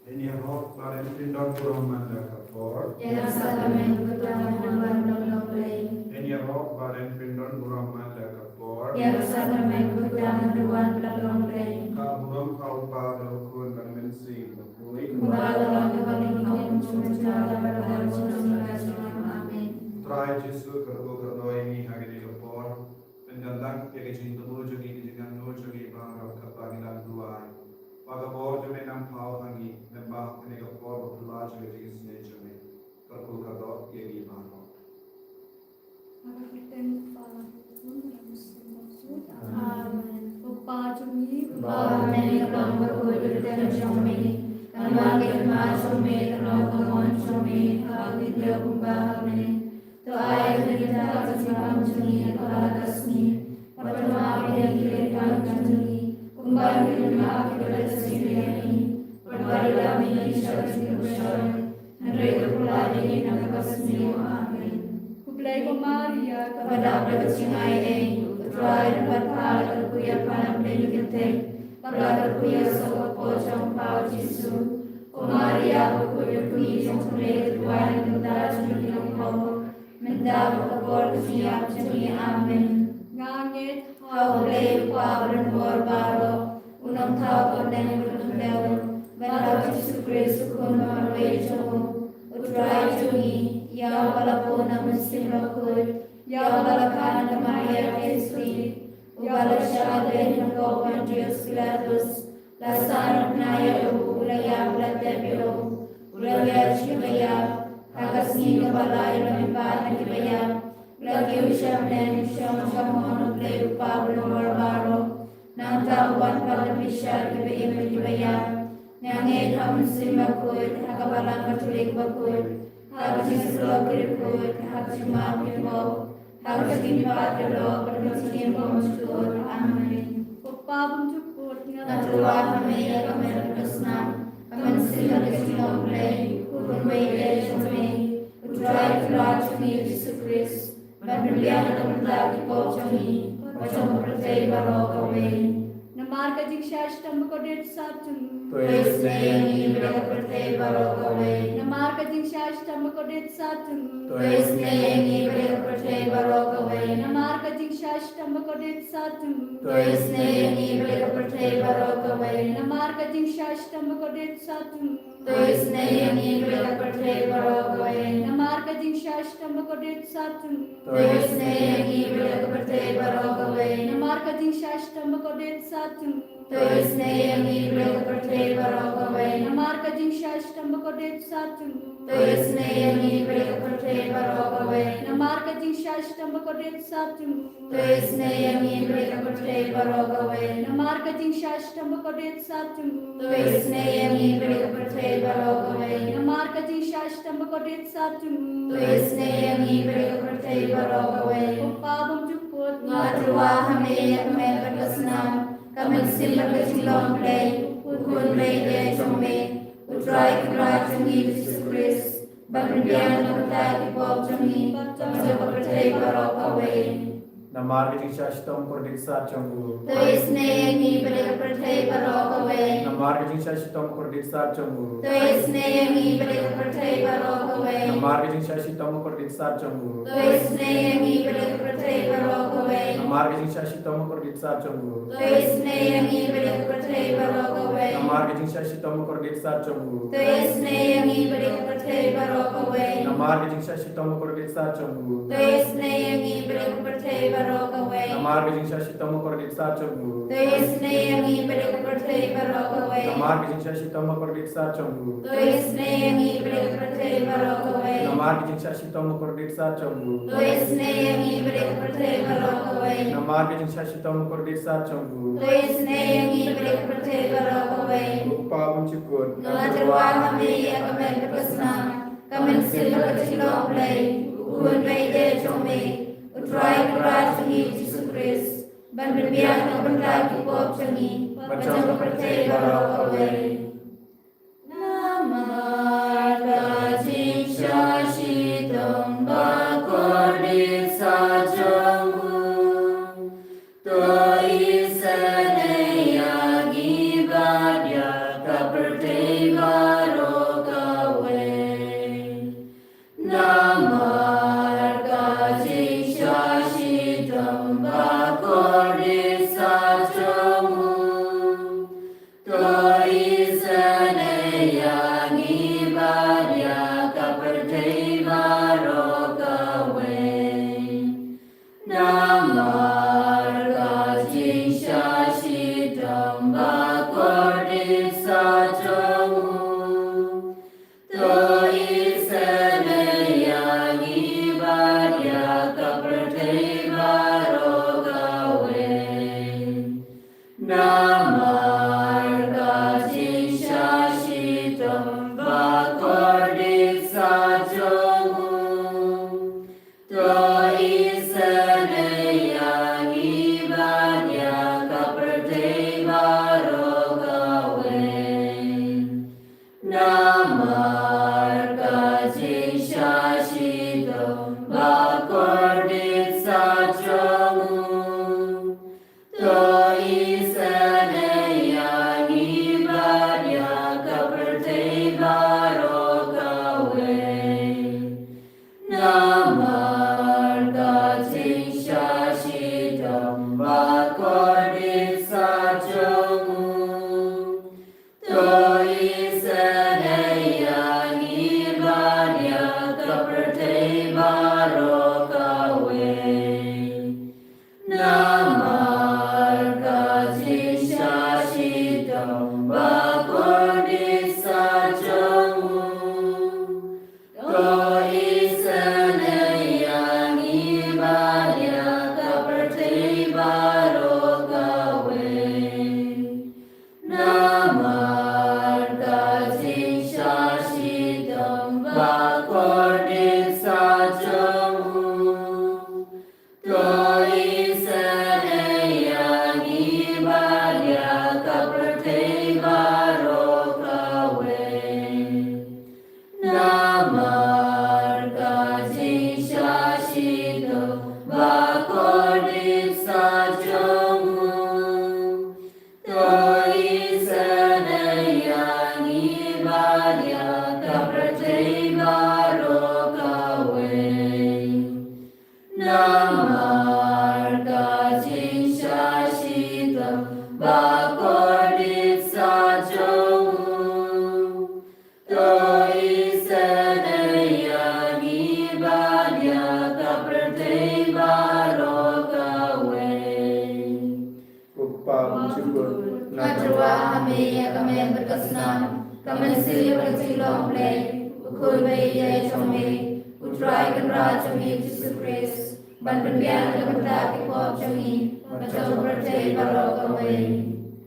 En je hoofd waar een vriend voor een man kapot. Yang sakramento pertama Tuhan En je hoofd waar een vriend voor een man kapot. Yang sakramento pertama Tuhan Kaburam kau pada ukun kan mensi berkuik. Kembali ke cuma pada Amin. Try Jesu kergo ini hari di kapor. Penjandang ke cinta muncul di jangan muncul di bangga kepangilan luar. Wagabor jome nam pau hangi nembah ini kapor berpula jadi sini jome. Kergo kerdo ini bangga. Amen. Bapa kami, Bapa kami dalam berkulit dan kami, kami masuk kami dalam kemauan kami, kami tidak kami. Doa kita kasih kami kepada kasih, pertama yang kita kami, kembali kita kepada sendiri, berbalik kami di syarikat bersama, mereka pula di nama kasih. Amin. Kublai ko Maria, Kepada bercinai Try berpala terkuya panam delikate, pada terkuya sobat pocong pau Yesu. Maria berkuya kui jomre tuan kita jumlah kau, mendapat kabor siap jemi amin. ngangit, Kau boleh kau berbuat baru, unang tahu kau dan berkenal, benar Yesu Kristus kau melalui jauh, utrai jumi, yang walaupun namun simbakut. Yang balakan Maria Kristi, ubala siya din ng kawan Diyos Pilatus, lasan naya ulaya ulatebyo, ulaya siya kakasni na balay na mipat na kibaya, lagi siya men siyang siyamon uplay Pablo Barbaro, nang tawan palabi siya kibaya, nangit hamon simbakut, hakabalang katulik bakut, hakasimulog kirikut, hakasimapin mo, harus dipakai permisian pemustur. Amin. Bapa menjemput, Natuwa kami kami berkesenang, kami sila kesinong play, kurun bayi kami, utrai keluar kami Yesus Kristus, berlian kami lagi po kami, macam percaya baru kami. namar ka jing syashtam ko det satun. Tuis neyangi mereka percaya baru kami. Namar ka jing syashtam ko det satun. Tuis neyangi mereka percaya baru kami. Namar ka jing syashtam ko det satun. Tuis neyangi mereka percaya baru kami. Namar ka jing syashtam ko det satun. Tuis neyangi mereka percaya baru kami. Namar ka jing syashtam ko det satun. Tuis neyangi mereka percaya baru kami. Namar ka jing syashtam ko det satun. Tuis neyangi mereka percaya baru kami. Namar ka jing syashtam ko det satun. Tuis neyangi mereka percaya baru kami. Namar ka jing syashtam ko det satun. Tuis neyangi mereka percaya baru kami. Namar ka jing syashtam ko det satun. Tuis neyangi mereka percaya baru kami. Namar ka jing syashtam ko det satun. Tuis neyangi mereka percaya baru kami. Pabam juput Ngatuwa kami kami berkesenang, kami sila kesilong play, ukun play de jome, utrai keluar jemi Yesus Kristus, berlian kami pop jemi, kami percaya baru kami. Namar ke syashtam kordiksa chungu. Tuis neyangi mereka percaya baru kami. Namar ke syashtam kordiksa chungu. Tuis neyangi mereka percaya baru kami. Namar ke syashtam kordiksa chungu. Tuis neyangi mereka percaya baru kami. Namar ke syashtam kordiksa chungu. Tuis neyangi mereka percaya baru kami. Namar ke syashtam kordiksa chungu. Tuis neyangi mereka percaya baru kami. Namar ke syashtam kordiksa chungu. Tuis neyangi mereka percaya baru kami. Namar ke syashtam kordiksa chungu. Tuis neyangi mereka percaya baru kami. Namar ke syashtam kordiksa chungu. Tuis neyangi mereka percaya baru kami. Namar ke syashtam kordiksa chungu. Tuis neyangi mereka percaya baru kami. Namar ke syashtam kordiksa chungu. Tuis neyangi mereka percaya baru kami. Pabam chukut. Ngatuwa kami kami berkesenang, kami sila kesilong play, ukun play de jome, utrai keluar jemi Yesus Kristus, berlian kami lagi pop jemi, macam percaya baru kami. Namar kajing syashitam bakordit sajamu, Toi sanaya gibadya kaperteva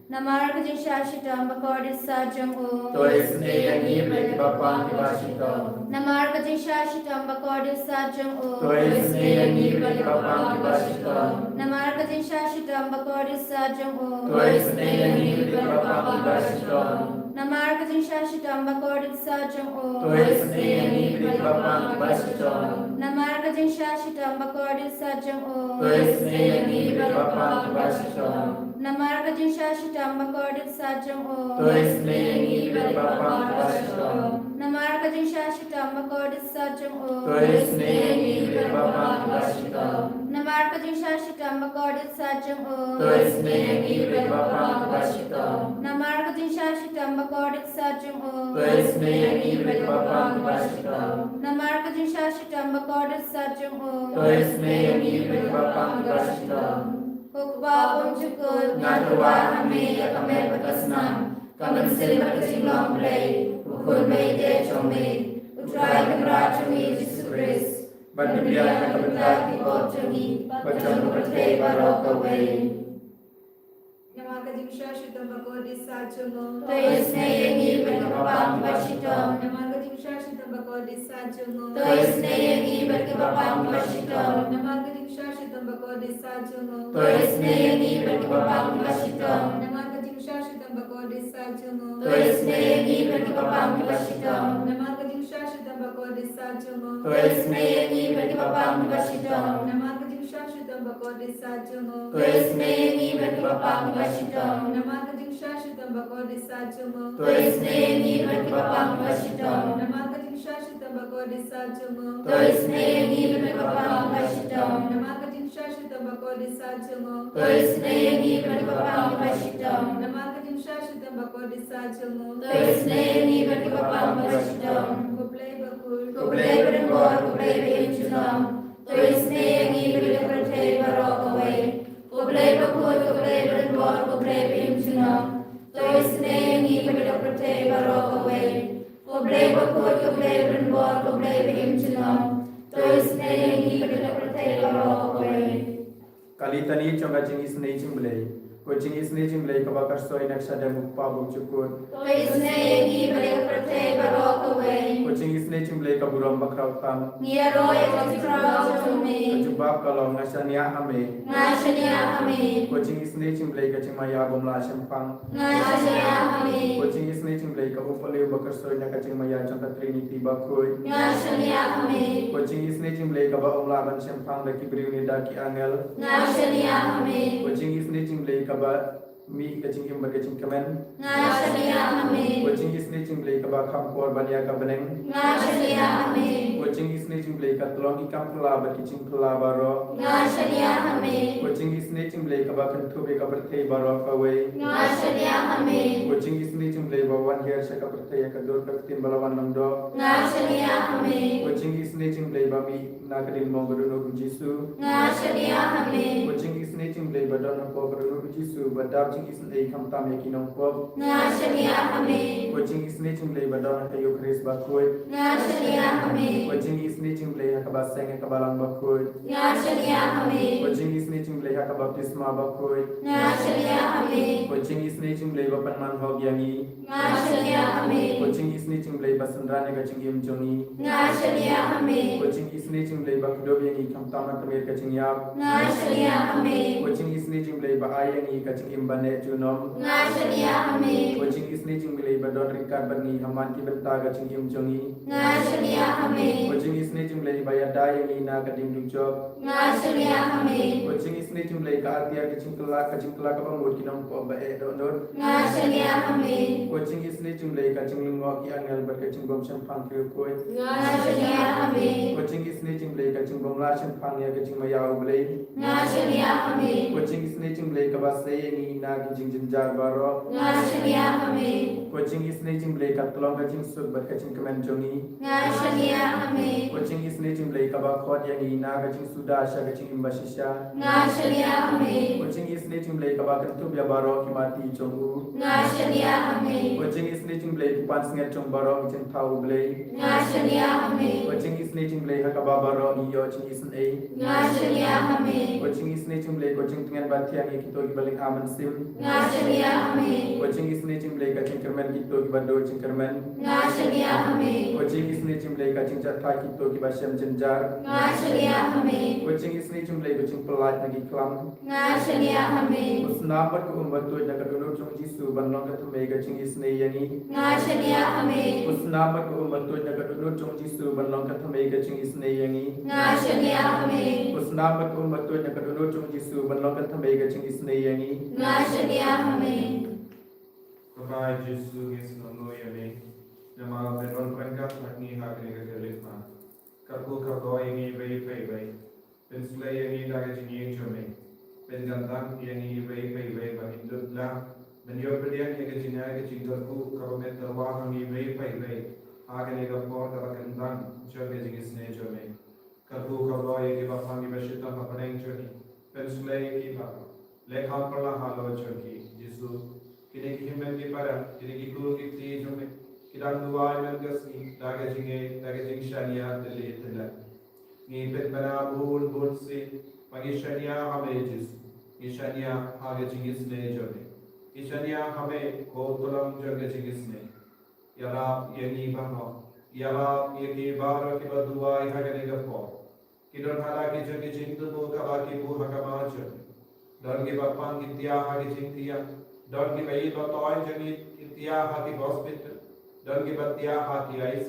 Namarga din shashitam bakordis sajam o. Tois neyangi berkebapang kibasito. Namarga din shashitam bakordis sajam o. Tois neyangi berkebapang kibasito. Namarga din shashitam bakordis sajam o. Tois neyangi berkebapang kibasito. Namarga din shashitam bakordis sajam o. Tois neyangi berkebapang kibasito. Namarga din shashitam bakordis sajam o. Tois neyangi berkebapang kibasito. Namarga din shashitam bakordis sajam o. Tois neyangi berkebapang kibasito. Namarga din shashitam bakordis sajam o. Tois neyangi berkebapang kibasito. Namarga din shashitam bakordis sajam o. Tois neyangi berkebapang kibasito. Namarga din shashitam bakordis sajam o. Tois neyangi berkebapang kibasito. Namarga din shashitam bakordis sajam o. Tois neyangi berkebapang kibasito. Kukbabong chukut Ngatuwa kami kami berkesenam, kami silver kesimlong play, ukul may de chome, utray kemra chome Jesus Christ, berbiak kebetak di bawah chome, bacang bertei barok away. Namarga din shashitam bakordis sajam o. Tois neyangi berkebapang kibasito. Namarga din shashitam bakordis sajam o. Tois neyangi berkebapang kibasito. Namarga din shashitam bakordis sajam o. Tois neyangi berkebapang kibasito. Namarga din shashitam bakordis sajam o. Tois neyangi berkebapang kibasito. Namarga din shashitam bakordis sajam o. Tois neyangi berkebapang kibasito. Namarga din shashitam bakordis sajam o. Tois neyangi berkebapang kibasito. Namarga din shashitam bakordis sajam o. Tois neyangi berkebapang kibasito. Namarga din shashitam bakordis sajam o. Tois neyangi berkebapang kibasito. Namarga din shashitam bakordis sajam o. Tois neyangi berkebapang kibasito. Namarga din shashitam bakordis sajam o. Tois neyangi berkebapang kibasito. Kuplay bakul. Kuplay berengkor, kuplay berincunom. Tois neyangi berkebapang barok away. Kuplay bakul, kuplay berengkor, kuplay berincunom. Tois neyangi berkebapang barok away. Kuplay bakul, kuplay berengkor, kuplay berincunom. Tois neyangi berkebapang barok away. Kali tani chonga jingis nei jimblei, ko jingis nei jimblei kabakar soi naksha demu pabu chukun. Tois neyangi berkebapang barok away. Ko jingis nei jimblei kaburam bakrau tam, Ngiro ekitrau tumi. jubab kalau ngasania ame, Ngashania kami. ko jingis nei jimblei kacimaya gomla sempang. Ngashania kami. Coaching is nature play kabu pale bakar soy na kaching maya chanta trinity bakoi. Ngashania kami. Coaching is nature play kaba umlaban sempang daki briuni daki angel. Ngashania kami. Coaching is nature play kaba mi kaching imbar kaching kamen. Ngashania kami. Coaching is nature play kaba kampor bania kabeneng. Ngashania kami. Coaching is nature play katolong ikam pula bakicing pula baro. Ngashania kami. Coaching is nature play kaba kentube kabertei baro kawe. Ngashania kami. Coaching is nature play bawan hair sa kabertei kadur katin balawan nangdo. Ngashania kami. Coaching is nature play bami nakadin mo guru Jisu. Ngashania kami. Coaching is nature play badon po guru Jisu badar coaching is nature kam tam yakinong po. Ngashania kami. Coaching is nature play badon kayo Chris bakoy. Ngashania kami. Coaching is nature play kabaseng kabalang bakoi Ngashania Hame, Kucing isni cimblei haka baptisma bakoi Ngashania Hame, Kucing isni cimblei bapan manhog yangi Ngashania Hame, Kucing isni cimblei basendrane kacing im jongi Ngashania Hame, Kucing isni cimblei bakudob yangi kamtaman temir kacing yap Ngashania Hame, Kucing isni cimblei baai yangi kacing im bane junom Ngashania Hame, Kucing isni cimblei badon ringkat berni haman ki benta kacing im jongi Ngashania Hame, Kucing isni cimblei bayada yangi na kading dungjob Ngashania Hame, Kucing isni cimblei ka artia kacing kelak kabamut kinong ko bae donor Ngashania Hame, Kucing isni cimblei kacing lungok ki angel berkacing bom sempang koi Ngashania Hame, Kucing isni cimblei kacing bom la sempang ya kacing mayau blei Ngashania Hame, Kucing isni cimblei kabase yangi na kacing jenjar baro Ngashania Hame, Kucing isni cimblei katolong kacing sud berkacing kemen jongi Ngashania Hame, Kucing isni cimblei kabakot yangi na kacing suda sya kacing imbasisya Ngashania Hame, Kucing isni cimblei kabakan tu biya baro ki mati jongu Ngashania Hame, Kucing isni cimblei kupan singet jong baro kacing tau blei Ngashania Hame, Kucing isni cimblei hakaba baro iyo cing isen ei Ngashania Hame, Kucing isni cimblei kucing dengan batiang yang kita baling aman sim Ngashania Hame, Kucing isni cimblei kacing kermen kita bando cing kermen Ngashania Hame, Kucing isni cimblei kacing jatha kita basyam jenjar Ngashania Hame, Kucing isni cimblei kucing pelat lagi kelam Ngashania Hame, Usnapat ku umbatu nak dulu jong jisu banlong katumai kacing isni yani Ngashania Hame, Usnapat ku umbatu nak dulu jong jisu banlong katumai kacing isni yani Ngashania Hame, Usnapat ku umbatu nak dulu jong jisu banlong katumai kacing isni yani Ngashania Hame, Kepada Yesus Kristus nama Yahweh, nama Tuhan perangkat hakni hak ini keterlima. Karbu karbo ini bayi, pensulai ini dah kecil cumi, penjantang ini bayi berhindurlah, menjauh berdiam yang kecil karbu karbo terwah ini bayi, hak ini kapor terkentang jauh kecil seni cumi. Karbu karbo ini bapa ini bersyukur apa yang cumi, pensulai ini bapa, lekha perlah halau cumi, Yesus. Kini kimen di para, kini guru kiti jome, kita dua yang gasni, daga jing shania deli tela. Ni pet para bul si, pagi shania hame jis, ni shania hage jing isne jome, ni shania hame ko tulang jage jing isne. Yara yeni bahno, yara yeki baro ki badua hage ne gapo. Kidon hala ki jage jing tu bo kaba ki bu hakama jome. Don ki bapan ki tia hage jing tia. Don't give a toy journey Tia Haki hospital. Don't give a Tia Haki IC.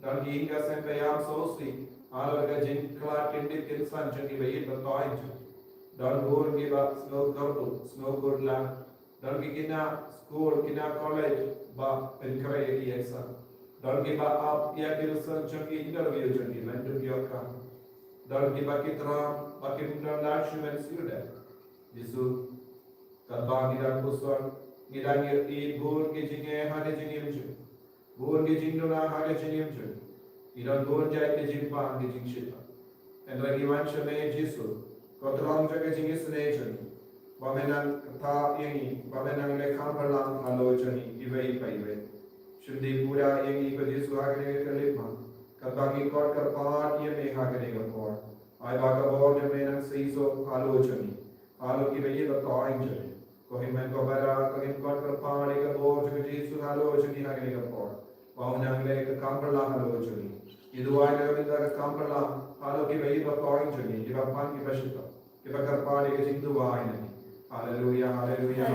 Don't give us and Payam Sosi. All of the Jin Clark in the Kilson to give a toy. Don't go give up snow good land. Don't give a school, Kina college, but encourage exam. Don't give up Yakilson Chunky interview journey, when to be your come. Don't give a Kitra, Bakim Lashu and student. Disu. Kata kita kusur, kita ngerti bor ke jinge hade jingim ju, bor ke jingdona hade jingim ju, kita bor jai ke jingpa ke jingshipa. And lagi macam ni Yesus, kau terang jaga jingis nejun, bagaimana kata ini, bagaimana lekhan perlang halau jani, ibai. Sudah pura ini kau Yesus agak kelima, kata kita kerpat ia mehak agak kerpat. Ayat bagaimana jemaah seiso halau jani, halau kita ia bertahan jani. Kohimen kobara, kohim kot kerpaan eka bor juga Yesus halau jani agak kerpat. Bahwa nangle ke kamperlah halau jani. Itu ayat kita ke kamperlah halau kita ia bertahan jani. Kita pan kita syukur. Kita kerpaan eka jintu ayat ini. Haleluya, haleluya,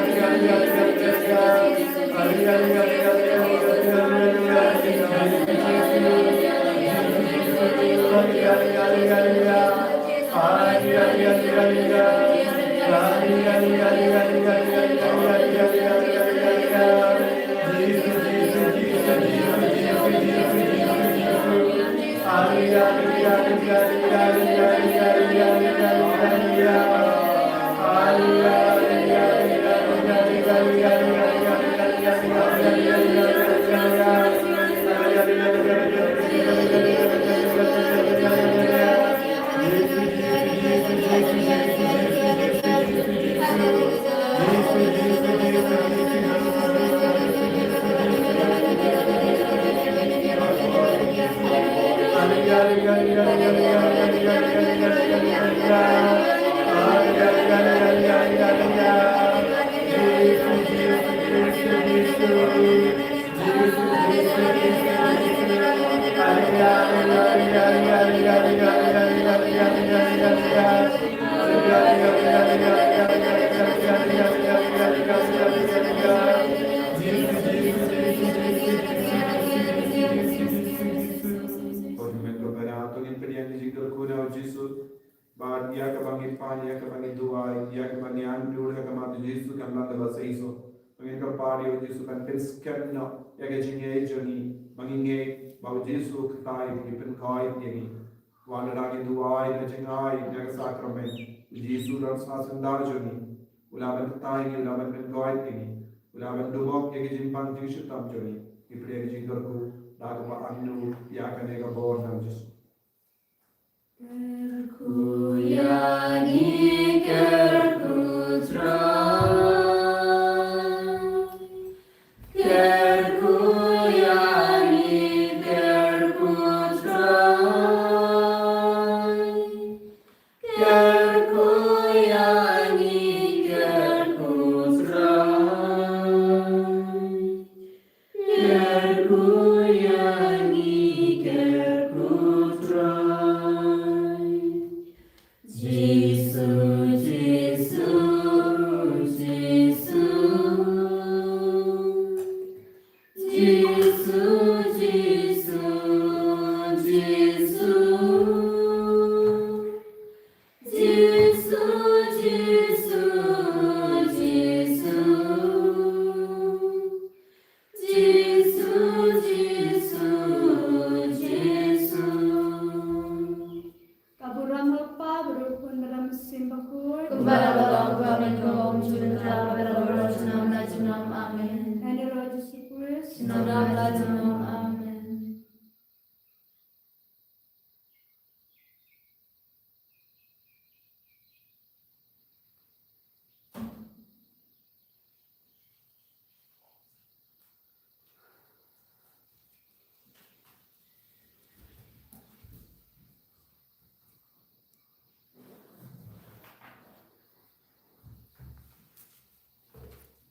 Hallelujah. gamlan da sa iso mangin ka pari o Jesu kan penskan no ya ke jinge joni manginge ba Jesu ktai ki pen kai ni wala ragi duai na jingai na sakrament Jesu ran sa sandar joni ulaban ktai ni ulaban pen kai ni ulaban dubok ya ke jimpang Jesu tam joni ipre ke jingorku dagma annu ya kanega bor nam Jesu Ku yangi